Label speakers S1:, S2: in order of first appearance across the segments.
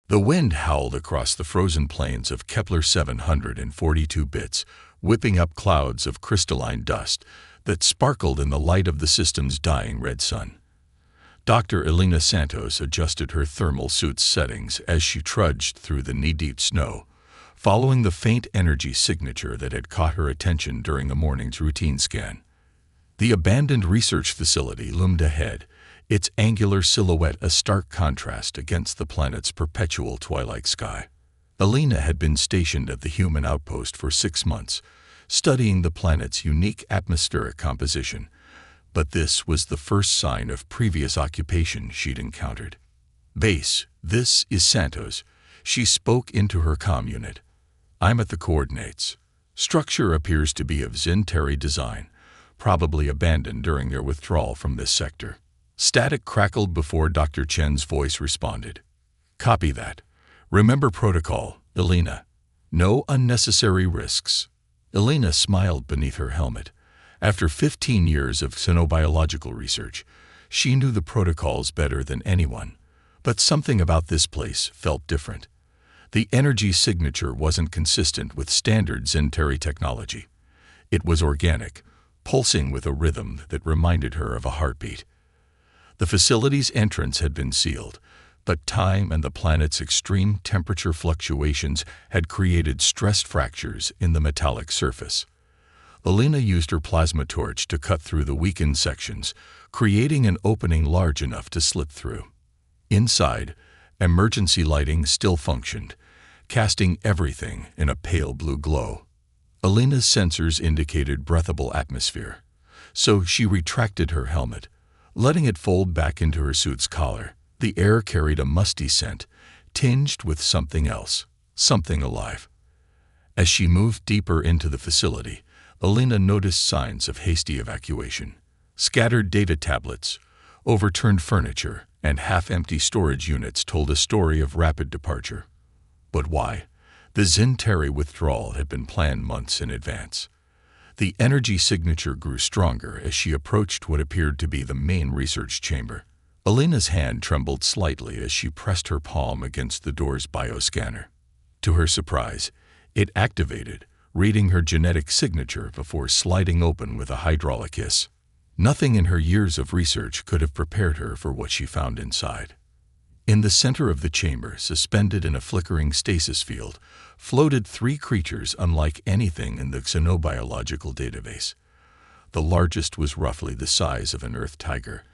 S1: The wind howled across the frozen plains of Kepler 742 bits, whipping up clouds of crystalline dust that sparkled in the light of the system's dying red sun. Dr. Elena Santos adjusted her thermal suit's settings as she trudged through the knee-deep snow, following the faint energy signature that had caught her attention during the morning's routine scan. The abandoned research facility loomed ahead, its angular silhouette a stark contrast against the planet's perpetual twilight sky. Elena had been stationed at the human outpost for 6 months, studying the planet's unique atmospheric composition, but this was the first sign of previous occupation she'd encountered. "Base, this is Santos," she spoke into her comm unit. "I'm at the coordinates. Structure appears to be of Zinteri design, probably abandoned during their withdrawal from this sector." Static crackled before Dr. Chen's voice responded. "Copy that. Remember protocol, Elena. No unnecessary risks." Elena smiled beneath her helmet. After 15 years of xenobiological research, she knew the protocols better than anyone. But something about this place felt different. The energy signature wasn't consistent with standard Zinteri technology. It was organic, pulsing with a rhythm that reminded her of a heartbeat. The facility's entrance had been sealed, but time and the planet's extreme temperature fluctuations had created stress fractures in the metallic surface. Elena used her plasma torch to cut through the weakened sections, creating an opening large enough to slip through. Inside, emergency lighting still functioned, casting everything in a pale blue glow. Elena's sensors indicated breathable atmosphere, so she retracted her helmet, letting it fold back into her suit's collar. The air carried a musty scent, tinged with something else, something alive. As she moved deeper into the facility, Elena noticed signs of hasty evacuation. Scattered data tablets, overturned furniture, and half-empty storage units told a story of rapid departure. But why? The Zinteri withdrawal had been planned months in advance. The energy signature grew stronger as she approached what appeared to be the main research chamber. Elena's hand trembled slightly as she pressed her palm against the door's bioscanner. To her surprise, it activated, reading her genetic signature before sliding open with a hydraulic hiss. Nothing in her years of research could have prepared her for what she found inside. In the center of the chamber, suspended in a flickering stasis field, floated 3 creatures unlike anything in the xenobiological database. The largest was roughly the size of an earth tiger,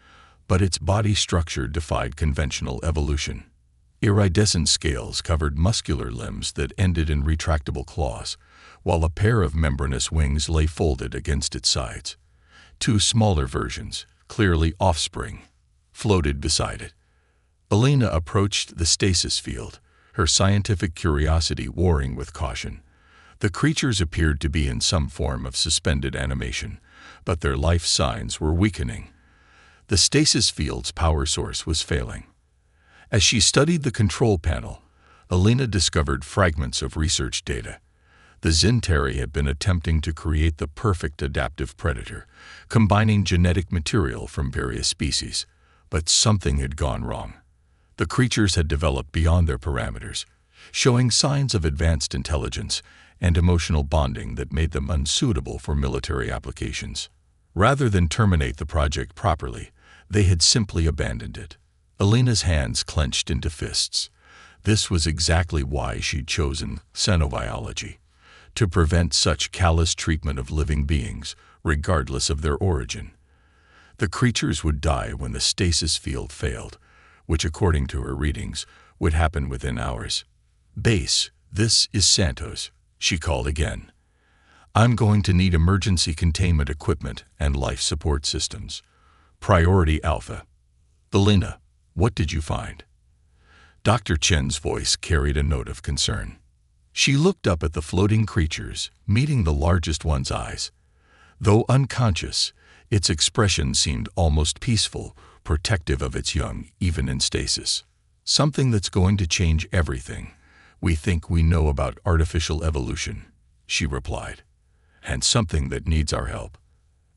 S1: but its body structure defied conventional evolution. Iridescent scales covered muscular limbs that ended in retractable claws, while a pair of membranous wings lay folded against its sides. 2 smaller versions, clearly offspring, floated beside it. Elena approached the stasis field, her scientific curiosity warring with caution. The creatures appeared to be in some form of suspended animation, but their life signs were weakening. The stasis field's power source was failing. As she studied the control panel, Elena discovered fragments of research data. The Zinteri had been attempting to create the perfect adaptive predator, combining genetic material from various species, but something had gone wrong. The creatures had developed beyond their parameters, showing signs of advanced intelligence and emotional bonding that made them unsuitable for military applications. Rather than terminate the project properly, they had simply abandoned it. Elena's hands clenched into fists. This was exactly why she'd chosen xenobiology, to prevent such callous treatment of living beings, regardless of their origin. The creatures would die when the stasis field failed, which, according to her readings, would happen within hours. "Base, this is Santos," she called again. "I'm going to need emergency containment equipment and life support systems. Priority Alpha." "Elena, what did you find?" Dr. Chen's voice carried a note of concern. She looked up at the floating creatures, meeting the largest one's eyes. Though unconscious, its expression seemed almost peaceful, protective of its young, even in stasis. "Something that's going to change everything we think we know about artificial evolution," she replied. "And something that needs our help."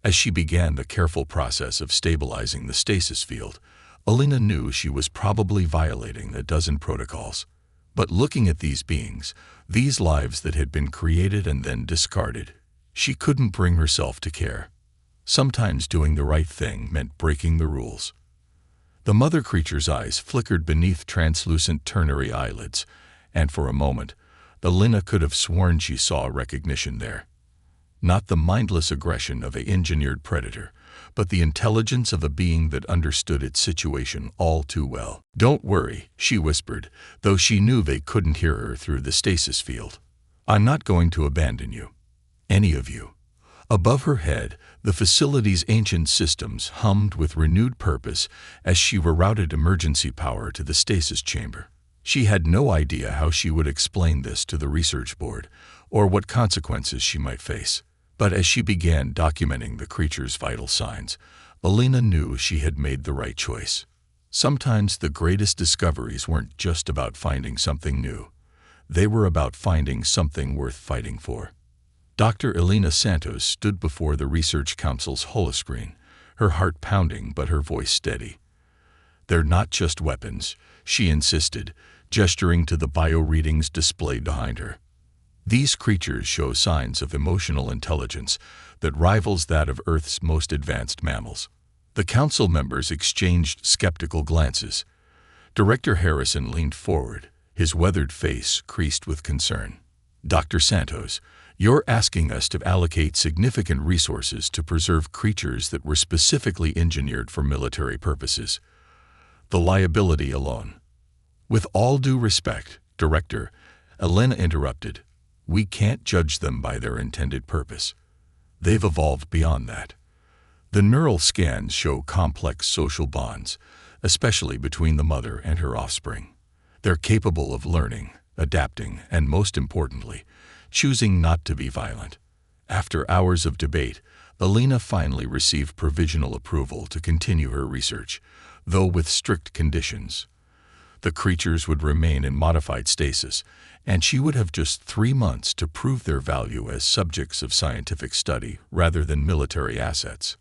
S1: As she began the careful process of stabilizing the stasis field, Elena knew she was probably violating a dozen protocols. But looking at these beings, these lives that had been created and then discarded, she couldn't bring herself to care. Sometimes doing the right thing meant breaking the rules. The mother creature's eyes flickered beneath translucent ternary eyelids, and for a moment, Alina could have sworn she saw recognition there. Not the mindless aggression of an engineered predator, but the intelligence of a being that understood its situation all too well. "Don't worry," she whispered, though she knew they couldn't hear her through the stasis field. "I'm not going to abandon you. Any of you." Above her head, the facility's ancient systems hummed with renewed purpose as she rerouted emergency power to the stasis chamber. She had no idea how she would explain this to the research board, or what consequences she might face. But as she began documenting the creature's vital signs, Alina knew she had made the right choice. Sometimes the greatest discoveries weren't just about finding something new. They were about finding something worth fighting for. Dr. Elena Santos stood before the Research Council's holoscreen, her heart pounding but her voice steady. "They're not just weapons," she insisted, gesturing to the bio-readings displayed behind her. "These creatures show signs of emotional intelligence that rivals that of Earth's most advanced mammals." The council members exchanged skeptical glances. Director Harrison leaned forward, his weathered face creased with concern. "Dr. Santos, you're asking us to allocate significant resources to preserve creatures that were specifically engineered for military purposes. The liability alone—" "With all due respect, Director," Elena interrupted, "we can't judge them by their intended purpose. They've evolved beyond that. The neural scans show complex social bonds, especially between the mother and her offspring. They're capable of learning, adapting, and most importantly, choosing not to be violent." After hours of debate, Elena finally received provisional approval to continue her research, though with strict conditions. The creatures would remain in modified stasis, and she would have just 3 months to prove their value as subjects of scientific study rather than military assets.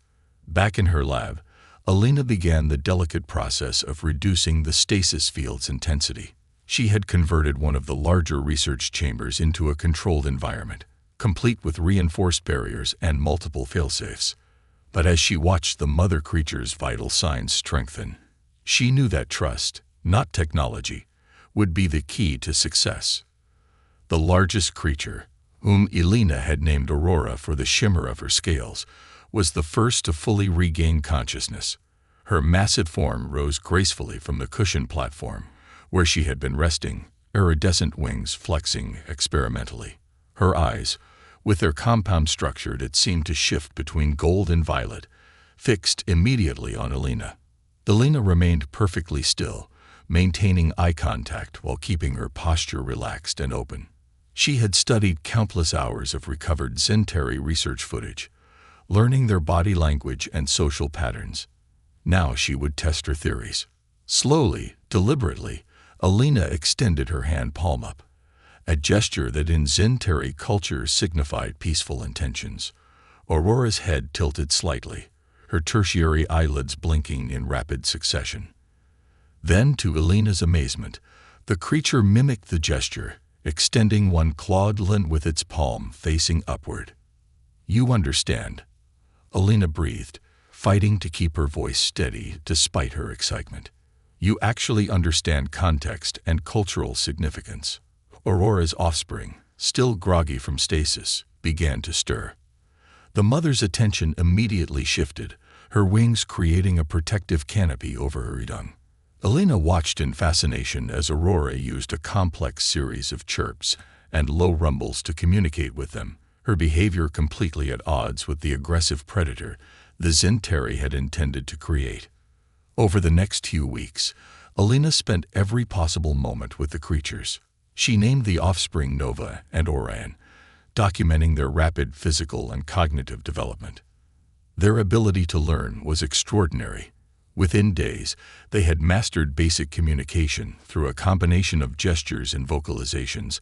S1: Back in her lab, Elena began the delicate process of reducing the stasis field's intensity. She had converted one of the larger research chambers into a controlled environment, complete with reinforced barriers and multiple failsafes. But as she watched the mother creature's vital signs strengthen, she knew that trust, not technology, would be the key to success. The largest creature, whom Elena had named Aurora for the shimmer of her scales, was the first to fully regain consciousness. Her massive form rose gracefully from the cushioned platform, where she had been resting, iridescent wings flexing experimentally. Her eyes, with their compound structure that seemed to shift between gold and violet, fixed immediately on Elena. Elena remained perfectly still, maintaining eye contact while keeping her posture relaxed and open. She had studied countless hours of recovered Zentari research footage, learning their body language and social patterns. Now she would test her theories. Slowly, deliberately, Elena extended her hand palm up, a gesture that in Zentari culture signified peaceful intentions. Aurora's head tilted slightly, her tertiary eyelids blinking in rapid succession. Then, to Elena's amazement, the creature mimicked the gesture, extending one clawed lint with its palm facing upward. "You understand," Elena breathed, fighting to keep her voice steady despite her excitement. "You actually understand context and cultural significance." Aurora's offspring, still groggy from stasis, began to stir. The mother's attention immediately shifted, her wings creating a protective canopy over her young. Elena watched in fascination as Aurora used a complex series of chirps and low rumbles to communicate with them, her behavior completely at odds with the aggressive predator the Zentari had intended to create. Over the next few weeks, Elena spent every possible moment with the creatures. She named the offspring Nova and Orion, documenting their rapid physical and cognitive development. Their ability to learn was extraordinary. Within days, they had mastered basic communication through a combination of gestures and vocalizations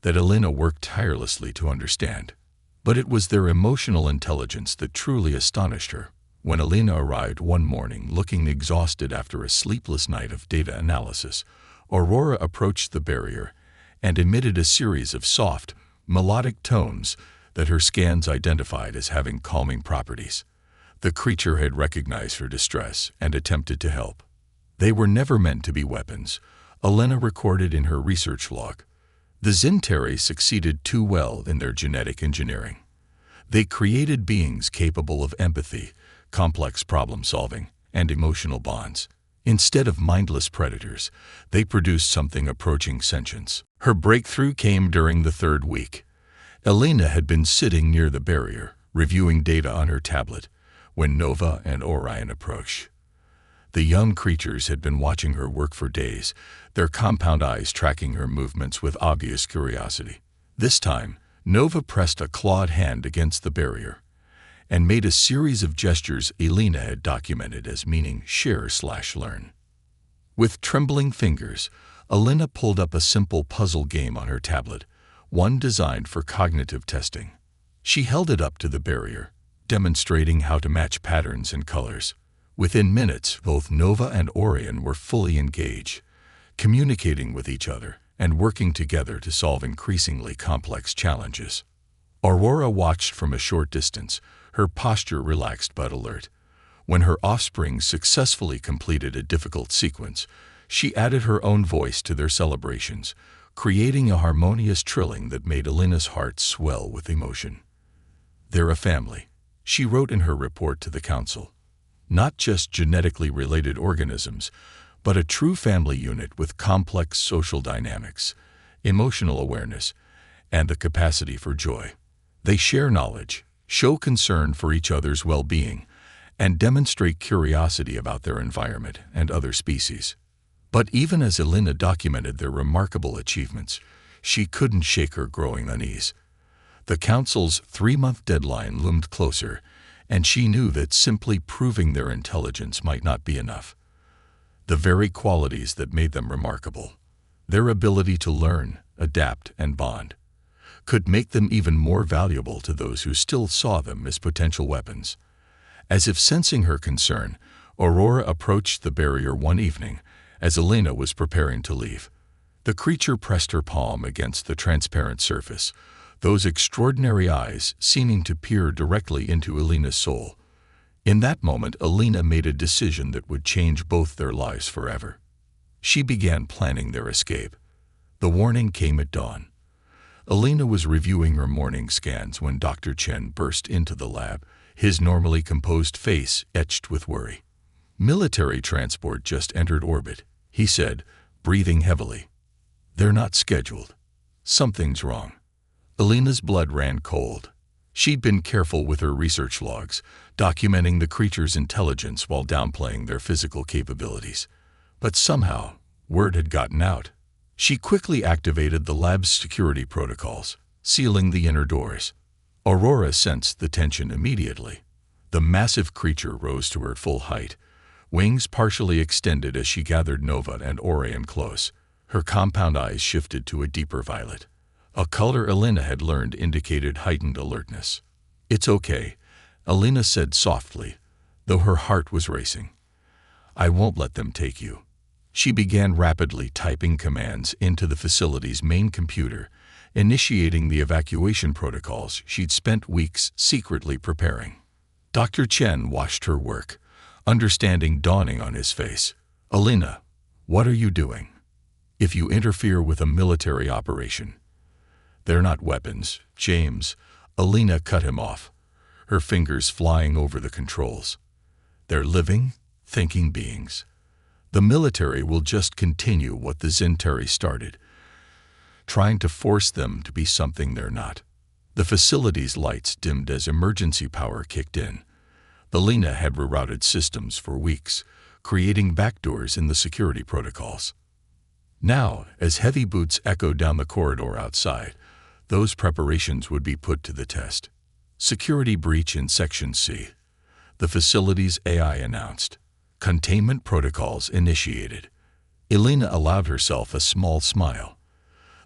S1: that Elena worked tirelessly to understand. But it was their emotional intelligence that truly astonished her. When Elena arrived one morning looking exhausted after a sleepless night of data analysis, Aurora approached the barrier and emitted a series of soft, melodic tones that her scans identified as having calming properties. The creature had recognized her distress and attempted to help. They were never meant to be weapons, Elena recorded in her research log. The Zintari succeeded too well in their genetic engineering. They created beings capable of empathy, complex problem-solving, and emotional bonds. Instead of mindless predators, they produced something approaching sentience. Her breakthrough came during the third week. Elena had been sitting near the barrier, reviewing data on her tablet, when Nova and Orion approached. The young creatures had been watching her work for days, their compound eyes tracking her movements with obvious curiosity. This time, Nova pressed a clawed hand against the barrier and made a series of gestures Elena had documented as meaning share/learn. With trembling fingers, Elena pulled up a simple puzzle game on her tablet, one designed for cognitive testing. She held it up to the barrier, demonstrating how to match patterns and colors. Within minutes, both Nova and Orion were fully engaged, communicating with each other and working together to solve increasingly complex challenges. Aurora watched from a short distance, her posture relaxed but alert. When her offspring successfully completed a difficult sequence, she added her own voice to their celebrations, creating a harmonious trilling that made Elena's heart swell with emotion. "They're a family," she wrote in her report to the council. "Not just genetically related organisms, but a true family unit with complex social dynamics, emotional awareness, and the capacity for joy. They share knowledge, show concern for each other's well-being, and demonstrate curiosity about their environment and other species." But even as Elena documented their remarkable achievements, she couldn't shake her growing unease. The council's 3-month deadline loomed closer, and she knew that simply proving their intelligence might not be enough. The very qualities that made them remarkable, their ability to learn, adapt, and bond, could make them even more valuable to those who still saw them as potential weapons. As if sensing her concern, Aurora approached the barrier one evening as Elena was preparing to leave. The creature pressed her palm against the transparent surface, those extraordinary eyes seeming to peer directly into Elena's soul. In that moment, Elena made a decision that would change both their lives forever. She began planning their escape. The warning came at dawn. Elena was reviewing her morning scans when Dr. Chen burst into the lab, his normally composed face etched with worry. "Military transport just entered orbit," he said, breathing heavily. "They're not scheduled. Something's wrong." Elena's blood ran cold. She'd been careful with her research logs, documenting the creature's intelligence while downplaying their physical capabilities. But somehow, word had gotten out. She quickly activated the lab's security protocols, sealing the inner doors. Aurora sensed the tension immediately. The massive creature rose to her full height, wings partially extended as she gathered Nova and Orion close. Her compound eyes shifted to a deeper violet. A color Elena had learned indicated heightened alertness. "It's okay," Elena said softly, though her heart was racing. "I won't let them take you." She began rapidly typing commands into the facility's main computer, initiating the evacuation protocols she'd spent weeks secretly preparing. Dr. Chen watched her work, understanding dawning on his face. "Elena, what are you doing? If you interfere with a military operation—" "They're not weapons, James," Elena cut him off, her fingers flying over the controls. "They're living, thinking beings. The military will just continue what the Zintari started, trying to force them to be something they're not." The facility's lights dimmed as emergency power kicked in. Elena had rerouted systems for weeks, creating backdoors in the security protocols. Now, as heavy boots echoed down the corridor outside, those preparations would be put to the test. "Security breach in Section C," the facility's AI announced. "Containment protocols initiated." Elena allowed herself a small smile.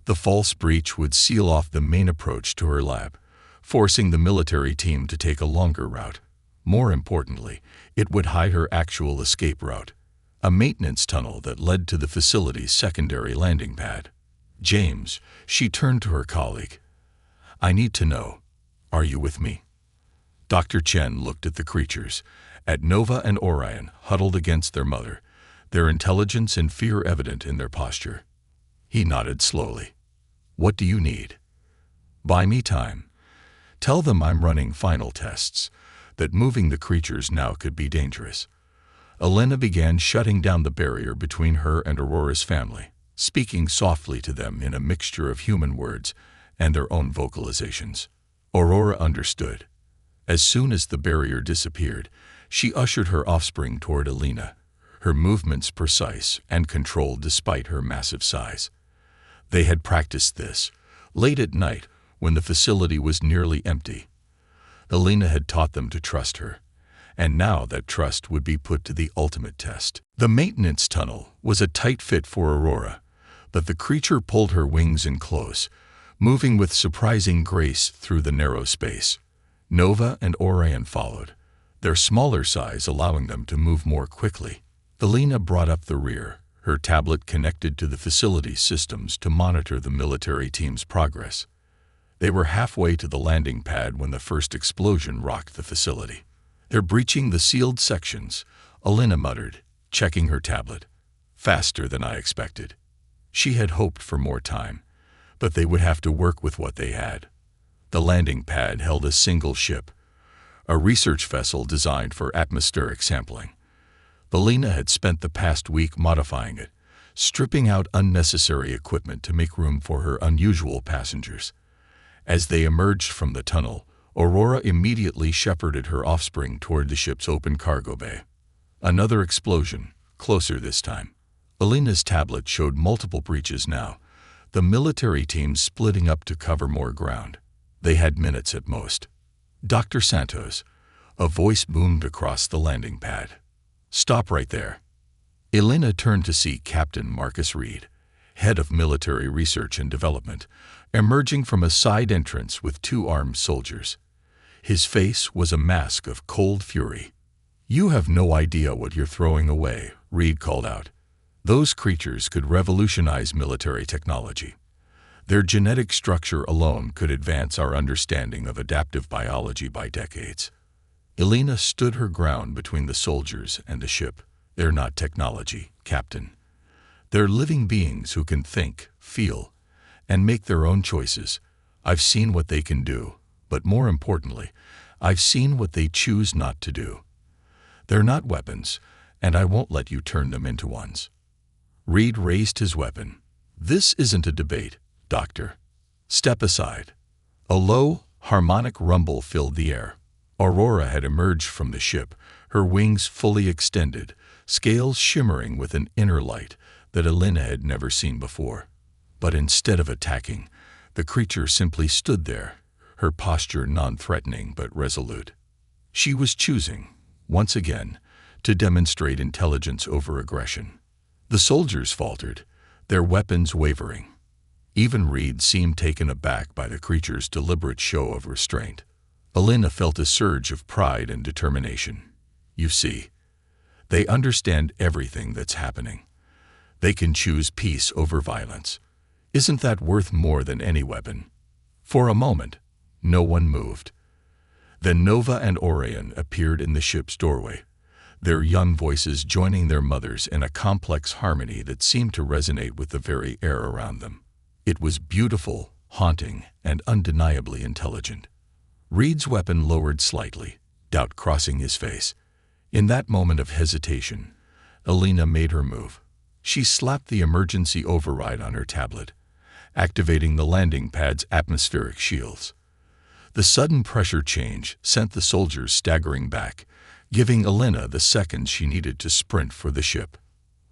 S1: The false breach would seal off the main approach to her lab, forcing the military team to take a longer route. More importantly, it would hide her actual escape route, a maintenance tunnel that led to the facility's secondary landing pad. James, she turned to her colleague. I need to know, are you with me? Dr. Chen looked at the creatures, at Nova and Orion huddled against their mother, their intelligence and fear evident in their posture. He nodded slowly. What do you need? Buy me time. Tell them I'm running final tests, that moving the creatures now could be dangerous. Elena began shutting down the barrier between her and Aurora's family, speaking softly to them in a mixture of human words and their own vocalizations. Aurora understood. As soon as the barrier disappeared, she ushered her offspring toward Elena, her movements precise and controlled despite her massive size. They had practiced this, late at night when the facility was nearly empty. Elena had taught them to trust her, and now that trust would be put to the ultimate test. The maintenance tunnel was a tight fit for Aurora, but the creature pulled her wings in close, moving with surprising grace through the narrow space. Nova and Orion followed, their smaller size allowing them to move more quickly. Elena brought up the rear, her tablet connected to the facility systems to monitor the military team's progress. They were halfway to the landing pad when the first explosion rocked the facility. They're breaching the sealed sections, Elena muttered, checking her tablet. Faster than I expected. She had hoped for more time, but they would have to work with what they had. The landing pad held a single ship, a research vessel designed for atmospheric sampling. Elena had spent the past week modifying it, stripping out unnecessary equipment to make room for her unusual passengers. As they emerged from the tunnel, Aurora immediately shepherded her offspring toward the ship's open cargo bay. Another explosion, closer this time. Elena's tablet showed multiple breaches now, the military teams splitting up to cover more ground. They had minutes at most. Dr. Santos, a voice boomed across the landing pad. Stop right there. Elena turned to see Captain Marcus Reed, head of military research and development, emerging from a side entrance with two armed soldiers. His face was a mask of cold fury. You have no idea what you're throwing away, Reed called out. Those creatures could revolutionize military technology. Their genetic structure alone could advance our understanding of adaptive biology by decades. Elena stood her ground between the soldiers and the ship. They're not technology, Captain. They're living beings who can think, feel, and make their own choices. I've seen what they can do, but more importantly, I've seen what they choose not to do. They're not weapons, and I won't let you turn them into ones. Reed raised his weapon. This isn't a debate, Doctor. Step aside. A low, harmonic rumble filled the air. Aurora had emerged from the ship, her wings fully extended, scales shimmering with an inner light that Elena had never seen before. But instead of attacking, the creature simply stood there, her posture non-threatening but resolute. She was choosing, once again, to demonstrate intelligence over aggression. The soldiers faltered, their weapons wavering. Even Reed seemed taken aback by the creature's deliberate show of restraint. Elena felt a surge of pride and determination. You see, they understand everything that's happening. They can choose peace over violence. Isn't that worth more than any weapon? For a moment, no one moved. Then Nova and Orion appeared in the ship's doorway, their young voices joining their mothers in a complex harmony that seemed to resonate with the very air around them. It was beautiful, haunting, and undeniably intelligent. Reed's weapon lowered slightly, doubt crossing his face. In that moment of hesitation, Elena made her move. She slapped the emergency override on her tablet, activating the landing pad's atmospheric shields. The sudden pressure change sent the soldiers staggering back, giving Elena the seconds she needed to sprint for the ship.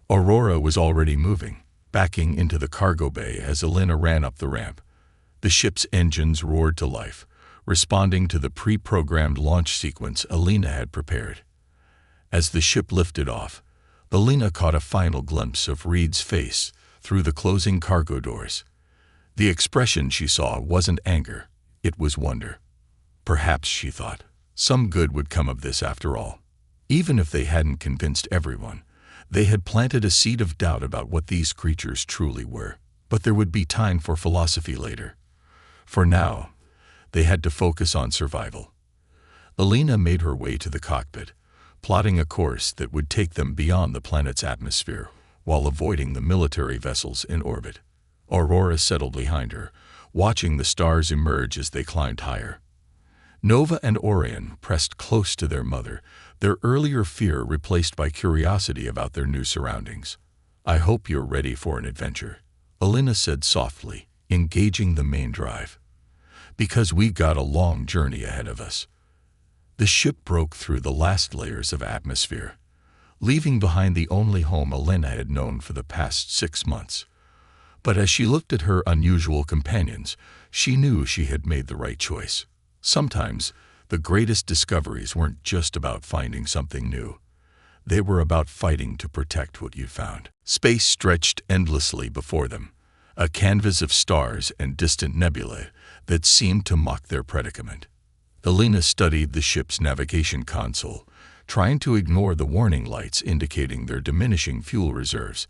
S1: Aurora was already moving, backing into the cargo bay as Elena ran up the ramp. The ship's engines roared to life, responding to the pre-programmed launch sequence Elena had prepared. As the ship lifted off, Elena caught a final glimpse of Reed's face through the closing cargo doors. The expression she saw wasn't anger, it was wonder. Perhaps, she thought, some good would come of this after all. Even if they hadn't convinced everyone, they had planted a seed of doubt about what these creatures truly were. But there would be time for philosophy later. For now, they had to focus on survival. Alina made her way to the cockpit, plotting a course that would take them beyond the planet's atmosphere while avoiding the military vessels in orbit. Aurora settled behind her, watching the stars emerge as they climbed higher. Nova and Orion pressed close to their mother, their earlier fear replaced by curiosity about their new surroundings. "I hope you're ready for an adventure," Alina said softly, engaging the main drive. "Because we got a long journey ahead of us." The ship broke through the last layers of atmosphere, leaving behind the only home Alina had known for the past 6 months. But as she looked at her unusual companions, she knew she had made the right choice. Sometimes, the greatest discoveries weren't just about finding something new. They were about fighting to protect what you found. Space stretched endlessly before them, a canvas of stars and distant nebulae that seemed to mock their predicament. Alina studied the ship's navigation console, trying to ignore the warning lights indicating their diminishing fuel reserves.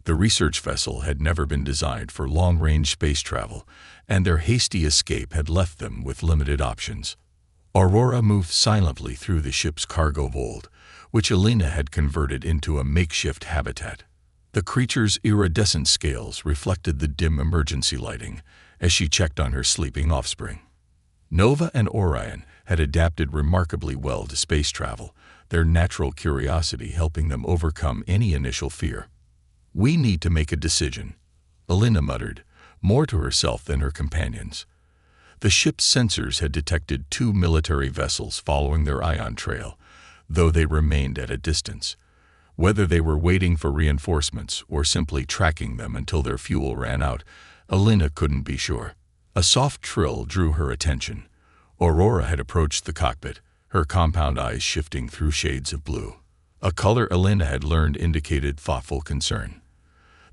S1: The research vessel had never been designed for long-range space travel, and their hasty escape had left them with limited options. Aurora moved silently through the ship's cargo hold, which Alina had converted into a makeshift habitat. The creature's iridescent scales reflected the dim emergency lighting as she checked on her sleeping offspring. Nova and Orion had adapted remarkably well to space travel, their natural curiosity helping them overcome any initial fear. "We need to make a decision," Alina muttered, more to herself than her companions. The ship's sensors had detected 2 military vessels following their ion trail, though they remained at a distance. Whether they were waiting for reinforcements or simply tracking them until their fuel ran out, Alina couldn't be sure. A soft trill drew her attention. Aurora had approached the cockpit, her compound eyes shifting through shades of blue. A color Alina had learned indicated thoughtful concern.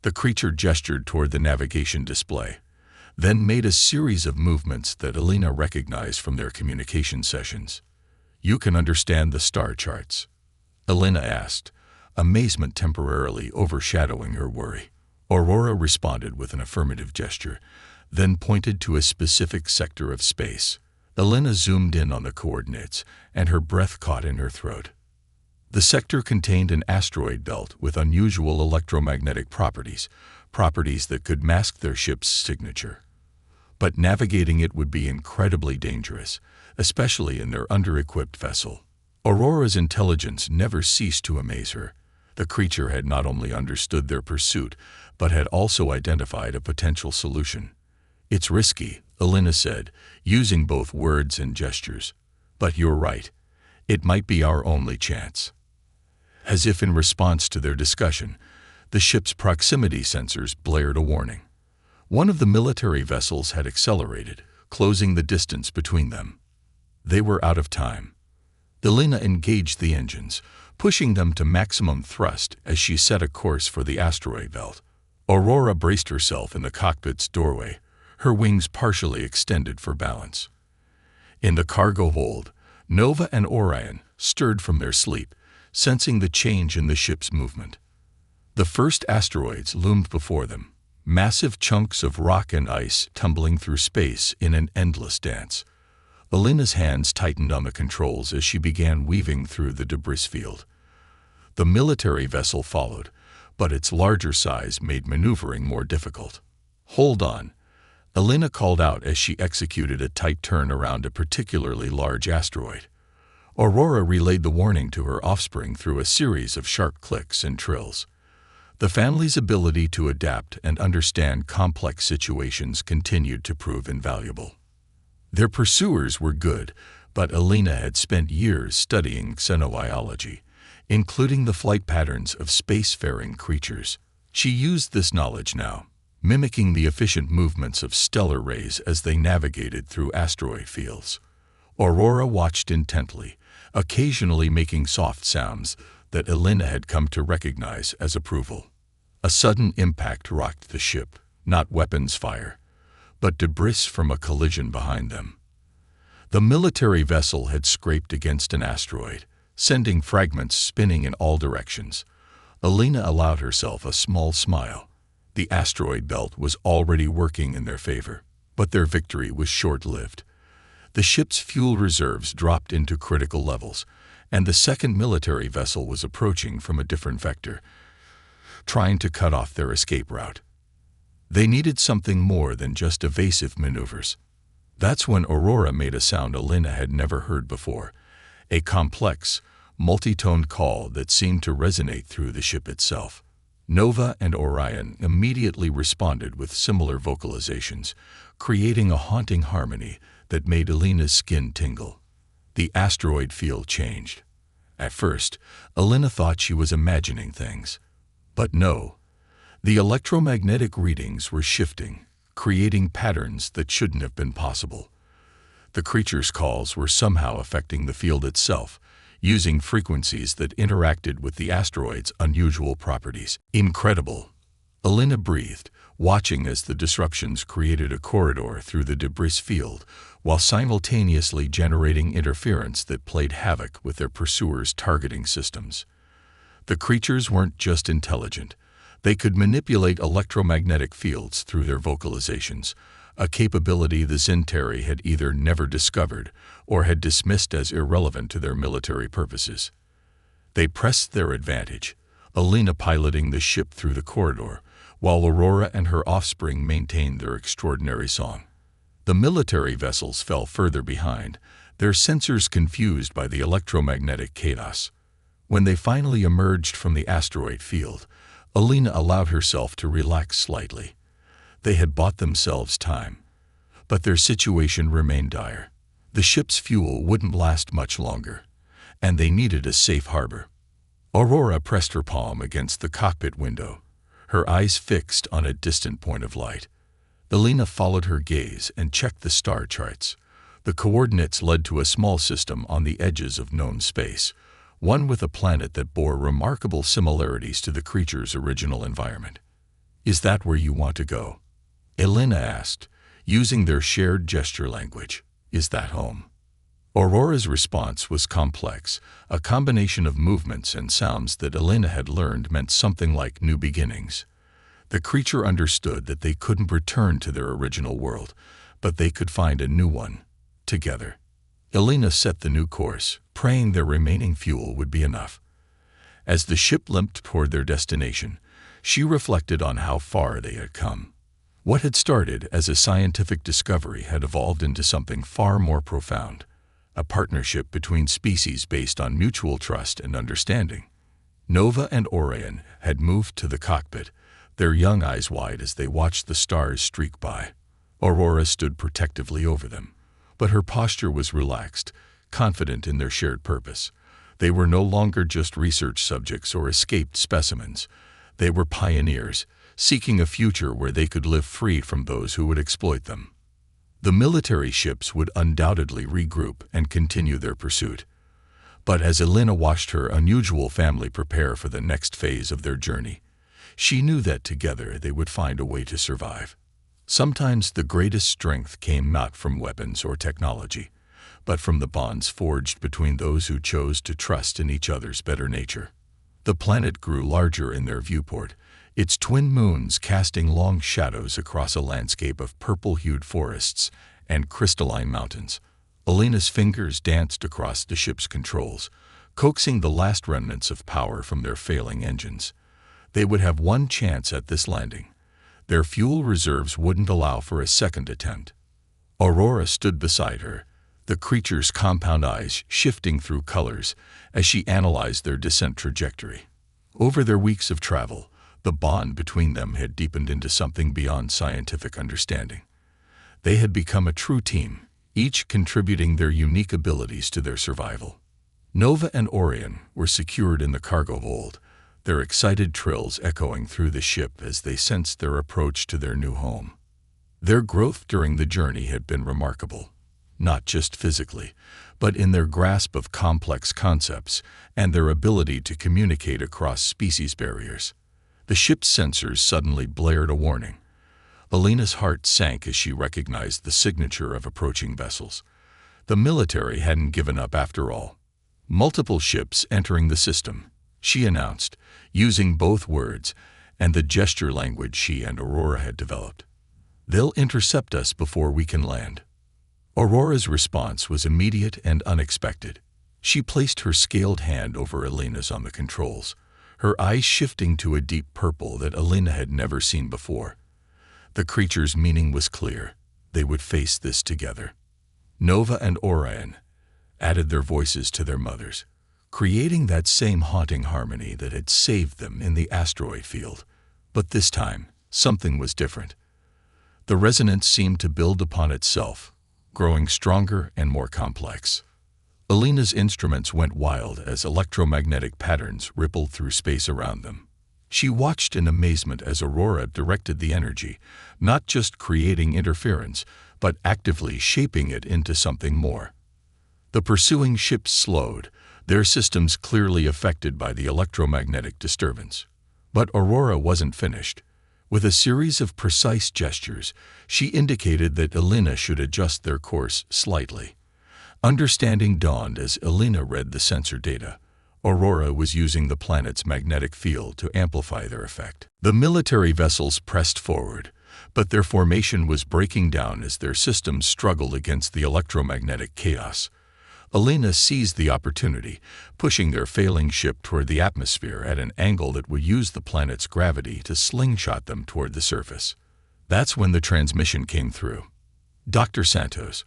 S1: The creature gestured toward the navigation display, then made a series of movements that Alina recognized from their communication sessions. "You can understand the star charts?" Alina asked, amazement temporarily overshadowing her worry. Aurora responded with an affirmative gesture, then pointed to a specific sector of space. Alina zoomed in on the coordinates, and her breath caught in her throat. The sector contained an asteroid belt with unusual electromagnetic properties that could mask their ship's signature. But navigating it would be incredibly dangerous, especially in their under-equipped vessel. Aurora's intelligence never ceased to amaze her. The creature had not only understood their pursuit, but had also identified a potential solution. "It's risky," Alina said, using both words and gestures. "But you're right. It might be our only chance." As if in response to their discussion, the ship's proximity sensors blared a warning. One of the military vessels had accelerated, closing the distance between them. They were out of time. Alina engaged the engines, pushing them to maximum thrust as she set a course for the asteroid belt. Aurora braced herself in the cockpit's doorway, her wings partially extended for balance. In the cargo hold, Nova and Orion stirred from their sleep, sensing the change in the ship's movement. The first asteroids loomed before them, massive chunks of rock and ice tumbling through space in an endless dance. Alina's hands tightened on the controls as she began weaving through the debris field. The military vessel followed, but its larger size made maneuvering more difficult. "Hold on," Alina called out as she executed a tight turn around a particularly large asteroid. Aurora relayed the warning to her offspring through a series of sharp clicks and trills. The family's ability to adapt and understand complex situations continued to prove invaluable. Their pursuers were good, but Alina had spent years studying xenobiology, including the flight patterns of spacefaring creatures. She used this knowledge now, mimicking the efficient movements of stellar rays as they navigated through asteroid fields. Aurora watched intently, occasionally making soft sounds that Alina had come to recognize as approval. A sudden impact rocked the ship, not weapons fire, but debris from a collision behind them. The military vessel had scraped against an asteroid, sending fragments spinning in all directions. Alina allowed herself a small smile. The asteroid belt was already working in their favor, but their victory was short-lived. The ship's fuel reserves dropped into critical levels, and the second military vessel was approaching from a different vector, trying to cut off their escape route. They needed something more than just evasive maneuvers. That's when Aurora made a sound Alina had never heard before, a complex, multi-toned call that seemed to resonate through the ship itself. Nova and Orion immediately responded with similar vocalizations, creating a haunting harmony that made Alina's skin tingle. The asteroid field changed. At first, Alina thought she was imagining things. But no, the electromagnetic readings were shifting, creating patterns that shouldn't have been possible. The creature's calls were somehow affecting the field itself, using frequencies that interacted with the asteroid's unusual properties. Incredible! Alina breathed, watching as the disruptions created a corridor through the debris field, while simultaneously generating interference that played havoc with their pursuers' targeting systems. The creatures weren't just intelligent. They could manipulate electromagnetic fields through their vocalizations, a capability the Zentari had either never discovered or had dismissed as irrelevant to their military purposes. They pressed their advantage, Alina piloting the ship through the corridor, while Aurora and her offspring maintained their extraordinary song. The military vessels fell further behind, their sensors confused by the electromagnetic chaos. When they finally emerged from the asteroid field, Alina allowed herself to relax slightly. They had bought themselves time, but their situation remained dire. The ship's fuel wouldn't last much longer, and they needed a safe harbor. Aurora pressed her palm against the cockpit window, her eyes fixed on a distant point of light. Alina followed her gaze and checked the star charts. The coordinates led to a small system on the edges of known space, one with a planet that bore remarkable similarities to the creature's original environment. "Is that where you want to go?" Alina asked, using their shared gesture language. "Is that home?" Aurora's response was complex, a combination of movements and sounds that Alina had learned meant something like new beginnings. The creature understood that they couldn't return to their original world, but they could find a new one, together. Alina set the new course, praying their remaining fuel would be enough. As the ship limped toward their destination, she reflected on how far they had come. What had started as a scientific discovery had evolved into something far more profound, a partnership between species based on mutual trust and understanding. Nova and Orion had moved to the cockpit, their young eyes wide as they watched the stars streak by. Aurora stood protectively over them, but her posture was relaxed, confident in their shared purpose. They were no longer just research subjects or escaped specimens. They were pioneers, seeking a future where they could live free from those who would exploit them. The military ships would undoubtedly regroup and continue their pursuit. But as Alina watched her unusual family prepare for the next phase of their journey, she knew that together they would find a way to survive. Sometimes the greatest strength came not from weapons or technology, but from the bonds forged between those who chose to trust in each other's better nature. The planet grew larger in their viewport, its twin moons casting long shadows across a landscape of purple-hued forests and crystalline mountains. Alina's fingers danced across the ship's controls, coaxing the last remnants of power from their failing engines. They would have one chance at this landing. Their fuel reserves wouldn't allow for a second attempt. Aurora stood beside her, the creature's compound eyes shifting through colors as she analyzed their descent trajectory. Over their weeks of travel, the bond between them had deepened into something beyond scientific understanding. They had become a true team, each contributing their unique abilities to their survival. Nova and Orion were secured in the cargo hold, their excited trills echoing through the ship as they sensed their approach to their new home. Their growth during the journey had been remarkable, not just physically, but in their grasp of complex concepts and their ability to communicate across species barriers. The ship's sensors suddenly blared a warning. Alina's heart sank as she recognized the signature of approaching vessels. The military hadn't given up after all. "Multiple ships entering the system," she announced, using both words and the gesture language she and Aurora had developed. "They'll intercept us before we can land." Aurora's response was immediate and unexpected. She placed her scaled hand over Elena's on the controls, her eyes shifting to a deep purple that Elena had never seen before. The creature's meaning was clear. They would face this together. Nova and Orion added their voices to their mothers, creating that same haunting harmony that had saved them in the asteroid field. But this time, something was different. The resonance seemed to build upon itself, growing stronger and more complex. Elena's instruments went wild as electromagnetic patterns rippled through space around them. She watched in amazement as Aurora directed the energy, not just creating interference, but actively shaping it into something more. The pursuing ships slowed, their systems clearly affected by the electromagnetic disturbance. But Aurora wasn't finished. With a series of precise gestures, she indicated that Elena should adjust their course slightly. Understanding dawned as Elena read the sensor data. Aurora was using the planet's magnetic field to amplify their effect. The military vessels pressed forward, but their formation was breaking down as their systems struggled against the electromagnetic chaos. Elena seized the opportunity, pushing their failing ship toward the atmosphere at an angle that would use the planet's gravity to slingshot them toward the surface. That's when the transmission came through. "Dr. Santos,"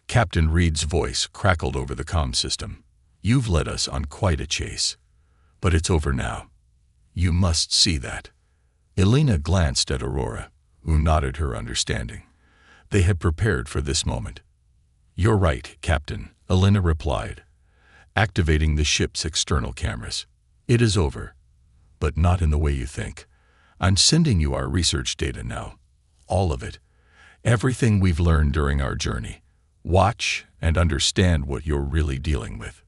S1: Captain Reed's voice crackled over the comm system. "You've led us on quite a chase. But it's over now. You must see that." Elena glanced at Aurora, who nodded her understanding. They had prepared for this moment. "You're right, Captain," Elena replied, activating the ship's external cameras. "It is over, but not in the way you think. I'm sending you our research data now. All of it. Everything we've learned during our journey. Watch and understand what you're really dealing with."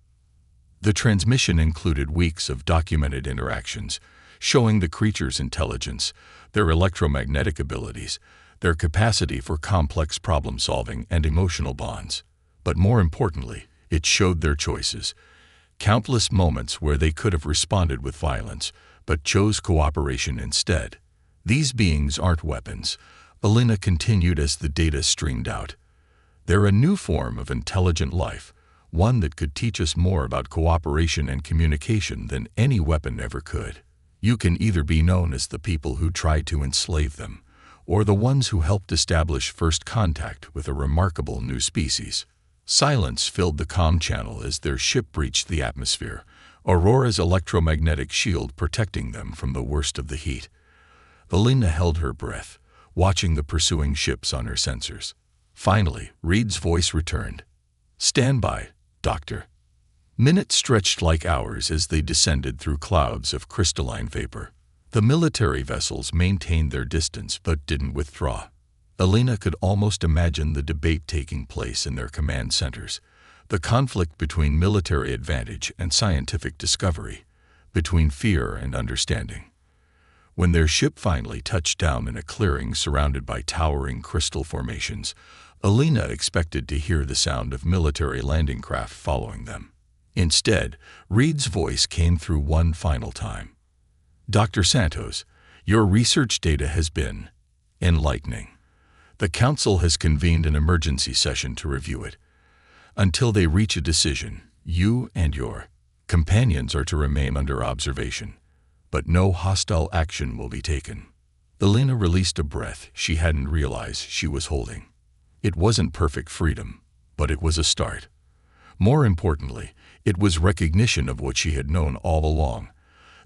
S1: The transmission included weeks of documented interactions, showing the creature's intelligence, their electromagnetic abilities, their capacity for complex problem-solving and emotional bonds. But more importantly, it showed their choices. Countless moments where they could have responded with violence, but chose cooperation instead. "These beings aren't weapons," Elena continued as the data streamed out. "They're a new form of intelligent life, one that could teach us more about cooperation and communication than any weapon ever could. You can either be known as the people who tried to enslave them, or the ones who helped establish first contact with a remarkable new species." Silence filled the comm channel as their ship breached the atmosphere, Aurora's electromagnetic shield protecting them from the worst of the heat. Elena held her breath, watching the pursuing ships on her sensors. Finally, Reed's voice returned. "Stand by, Doctor." Minutes stretched like hours as they descended through clouds of crystalline vapor. The military vessels maintained their distance but didn't withdraw. Elena could almost imagine the debate taking place in their command centers, the conflict between military advantage and scientific discovery, between fear and understanding. When their ship finally touched down in a clearing surrounded by towering crystal formations, Elena expected to hear the sound of military landing craft following them. Instead, Reed's voice came through one final time. "Dr. Santos, your research data has been enlightening. The Council has convened an emergency session to review it. Until they reach a decision, you and your companions are to remain under observation, but no hostile action will be taken." Elena released a breath she hadn't realized she was holding. It wasn't perfect freedom, but it was a start. More importantly, it was recognition of what she had known all along,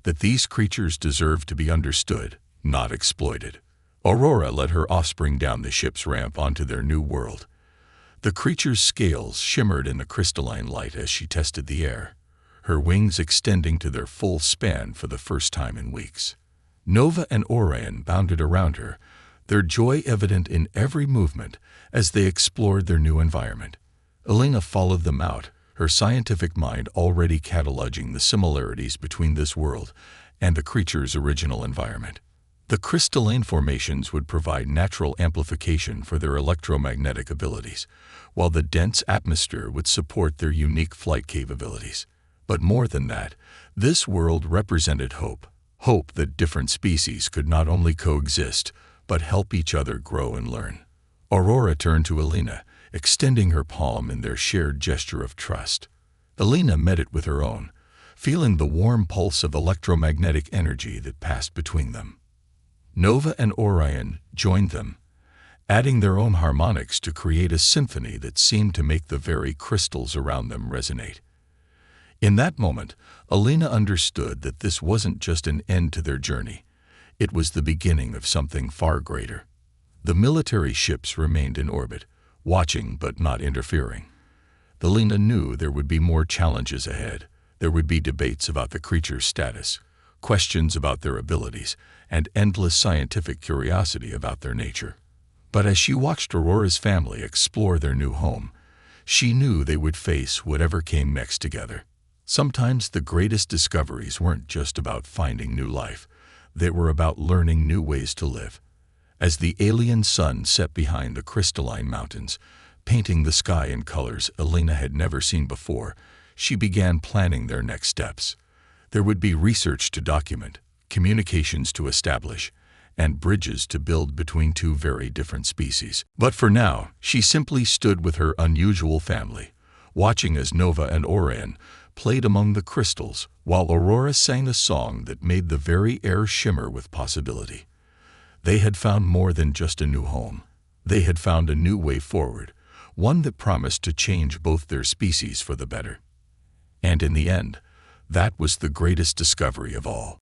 S1: that these creatures deserved to be understood, not exploited. Aurora led her offspring down the ship's ramp onto their new world. The creature's scales shimmered in the crystalline light as she tested the air, her wings extending to their full span for the first time in weeks. Nova and Orion bounded around her, their joy evident in every movement as they explored their new environment. Elena followed them out, her scientific mind already cataloging the similarities between this world and the creature's original environment. The crystalline formations would provide natural amplification for their electromagnetic abilities, while the dense atmosphere would support their unique flight capabilities. But more than that, this world represented hope, Hope that different species could not only coexist, but help each other grow and learn. Aurora turned to Alina, extending her palm in their shared gesture of trust. Alina met it with her own, feeling the warm pulse of electromagnetic energy that passed between them. Nova and Orion joined them, adding their own harmonics to create a symphony that seemed to make the very crystals around them resonate. In that moment, Alina understood that this wasn't just an end to their journey. It was the beginning of something far greater. The military ships remained in orbit, watching but not interfering. Alina knew there would be more challenges ahead. There would be debates about the creature's status, questions about their abilities, and endless scientific curiosity about their nature. But as she watched Aurora's family explore their new home, she knew they would face whatever came next together. Sometimes the greatest discoveries weren't just about finding new life. They were about learning new ways to live. As the alien sun set behind the crystalline mountains, painting the sky in colors Alina had never seen before, she began planning their next steps. There would be research to document, communications to establish, and bridges to build between two very different species. But for now, she simply stood with her unusual family, watching as Nova and Orion played among the crystals, while Aurora sang a song that made the very air shimmer with possibility. They had found more than just a new home. They had found a new way forward, one that promised to change both their species for the better. And in the end, that was the greatest discovery of all.